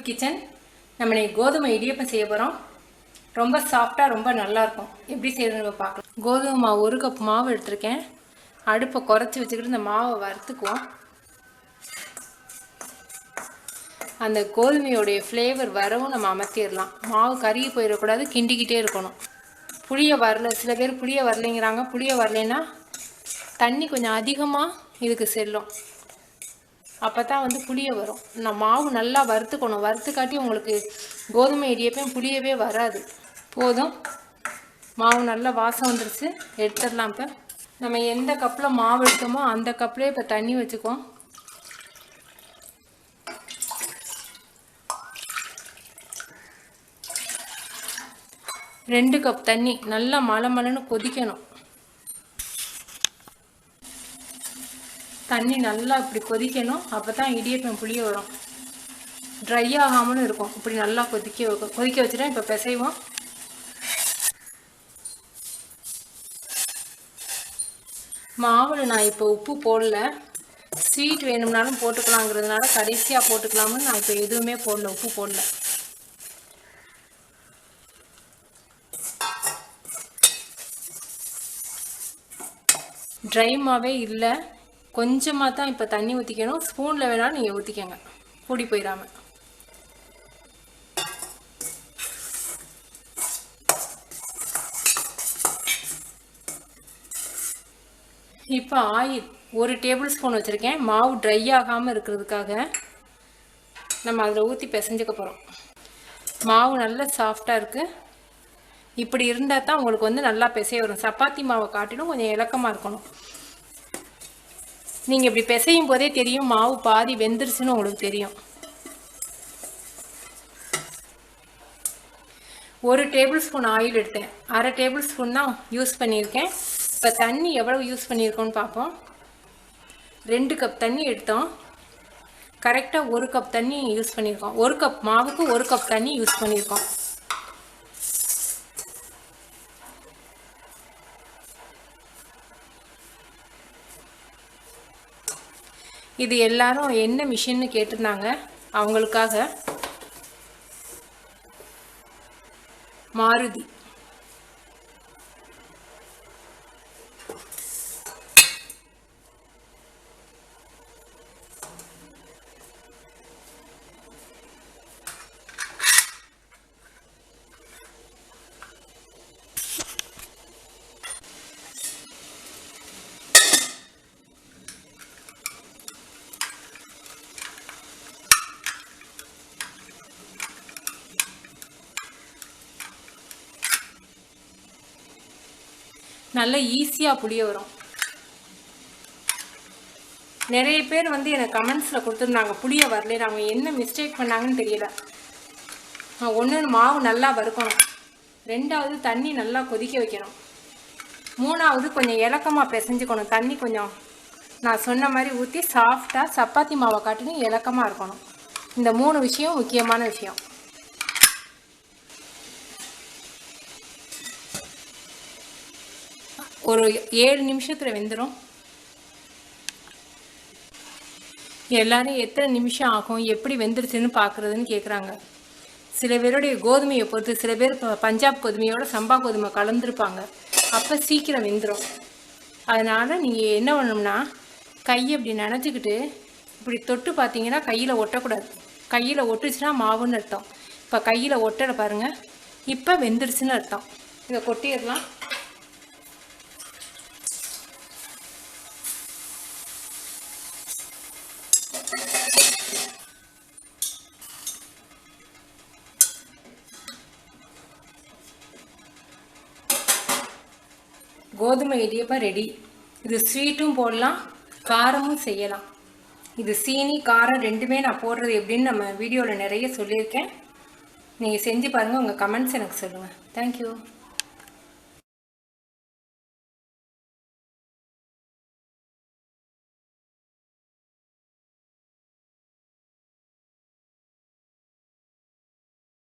Good kitchen. நம்ம இன்னைக்கு கோதுமை இடியப்பம் செய்ய போகிறோம். ரொம்ப சாஃப்டாக ரொம்ப நல்லாயிருக்கும். எப்படி செய்யறதுன்னு பார்க்கலாம். கோதுமை மாவு 1 கப் மாவு எடுத்திருக்கேன். அடுப்பை குறைச்சி வச்சுக்கிட்டு இந்த மாவை வறுத்துக்குவோம். அந்த கோதுமையோடைய ஃப்ளேவர் வரவும் நம்ம அமர்த்திடலாம். மாவு கருகி போயிடக்கூடாது, கிண்டிக்கிட்டே இருக்கணும். புளிய வரல, சில பேர் புளிய வரலைங்கிறாங்க. புளிய வரலைன்னா தண்ணி கொஞ்சம் அதிகமாக இதுக்கு செல்லும். அப்போ தான் புளிய வரும். நான் மாவு நல்லா வறுத்துக்கணும். வறுத்துக்காட்டி உங்களுக்கு கோதுமை இடியப்பம் புளியவே வராது. போதும், மாவு நல்லா வாசம் வந்துருச்சு, எடுத்துடலாம். இப்போ நம்ம எந்த கப்பில் மாவு எடுத்தோமோ அந்த கப்லேயே இப்போ தண்ணி வச்சுக்குவோம். ரெண்டு கப் தண்ணி நல்லா மலன்னு கொதிக்கணும். தண்ணி நல்லா இப்படி கொதிக்கணும். அப்போ தான் இடியப்பம் புளிய வரும். ட்ரை ஆகாமலும் இருக்கும். இப்படி நல்லா கொதிக்க வச்சுட்டேன். இப்போ பிசைவோம். மாவில் நான் இப்போ உப்பு போடல. ஸ்வீட் வேணும்னாலும் போட்டுக்கலாங்கிறதுனால கடைசியாக போட்டுக்கலாம்னு நான் இப்போ எதுவுமே போடல, உப்பு போடல. ட்ரை மாவே இல்லை, கொஞ்சமாக தான் இப்போ தண்ணி ஊற்றிக்கணும். ஸ்பூனில் வேணாலும் நீங்கள் ஊற்றிக்கங்க, கூடி போயிடாமல். இப்போ ஆயில் 1 டேபிள் ஸ்பூன் வச்சுருக்கேன். மாவு ட்ரை ஆகாமல் இருக்கிறதுக்காக நம்ம அதில் ஊற்றி பிசைஞ்சுக்க போகிறோம். மாவு நல்லா சாஃப்டாக இருக்குது. இப்படி இருந்தால் தான் உங்களுக்கு நல்லா பிசைய வரும். சப்பாத்தி மாவை காட்டிலும் கொஞ்சம் இலக்கமாக இருக்கணும். நீங்கள் இப்படி பிசையும் போதே தெரியும் மாவு பாதி வெந்துருச்சுன்னு உங்களுக்கு தெரியும். 1 டேபிள் ஸ்பூன் ஆயில் எடுத்தேன். 1/2 டேபிள் ஸ்பூன் தான் யூஸ் பண்ணியிருக்கேன். இப்போ தண்ணி எவ்வளவு யூஸ் பண்ணியிருக்கோன்னு பார்ப்போம். 2 கப் தண்ணி எடுத்தோம். கரெக்டாக 1 கப் தண்ணி யூஸ் பண்ணியிருக்கோம். 1 கப் மாவுக்கு 1 கப் தண்ணி யூஸ் பண்ணியிருக்கோம். இது எல்லாரும் என்ன மிஷின்னு கேட்டிருந்தாங்க. அவங்களுக்காக மாருதி. நல்ல ஈஸியாக புளிய வரும். நிறைய பேர் எனக்கு கமெண்ட்ஸில் கொடுத்துருந்தாங்க புளிய வரல. அவங்க என்ன மிஸ்டேக் பண்ணாங்கன்னு தெரியல. ஒன்று, மாவு நல்லா வறுக்கணும். 2வது, தண்ணி நல்லா கொதிக்க வைக்கணும். 3வது, கொஞ்சம் இலக்கமாக பிசைஞ்சுக்கணும். தண்ணி கொஞ்சம் நான் சொன்ன மாதிரி ஊற்றி சாஃப்டாக சப்பாத்தி மாவை காட்டிலும் இலக்கமாக இருக்கணும். இந்த 3 விஷயம் முக்கியமான விஷயம். ஒரு 7 நிமிஷத்தில் வெந்துடும். எல்லாரும் எத்தனை நிமிஷம் ஆகும், எப்படி வெந்துருச்சுன்னு பார்க்குறதுன்னு கேட்குறாங்க. சில பேருடைய கோதுமையை பொறுத்து, சில பேர் பஞ்சாப் கோதுமையோட சம்பா கோதுமை கலந்துருப்பாங்க. அப்போ சீக்கிரம் வெந்துடும். அதனால் நீங்கள் என்ன பண்ணணும்னா, கையை இப்படி நனைச்சிக்கிட்டு இப்படி தொட்டு பார்த்தீங்கன்னா கையில் ஒட்டக்கூடாது. கையில் ஒட்டுச்சுன்னா மாவுன்னு அர்த்தம். இப்போ கையில் ஒட்டலை பாருங்கள், இப்போ வெந்துருச்சுன்னு அர்த்தம். இதை கொட்டிடலாம். கோதுமை இடியப்பம் ரெடி. இது ஸ்வீட்டும் போடலாம், காரமும் செய்யலாம். இது சீனி காரம் ரெண்டுமே நான் போடுறது எப்படின்னு நம்ம வீடியோவில் நிறைய சொல்லியிருக்கேன். நீங்கள் செஞ்சு பாருங்கள். உங்கள் கமெண்ட்ஸ் எனக்கு சொல்லுங்கள். தேங்க்யூ.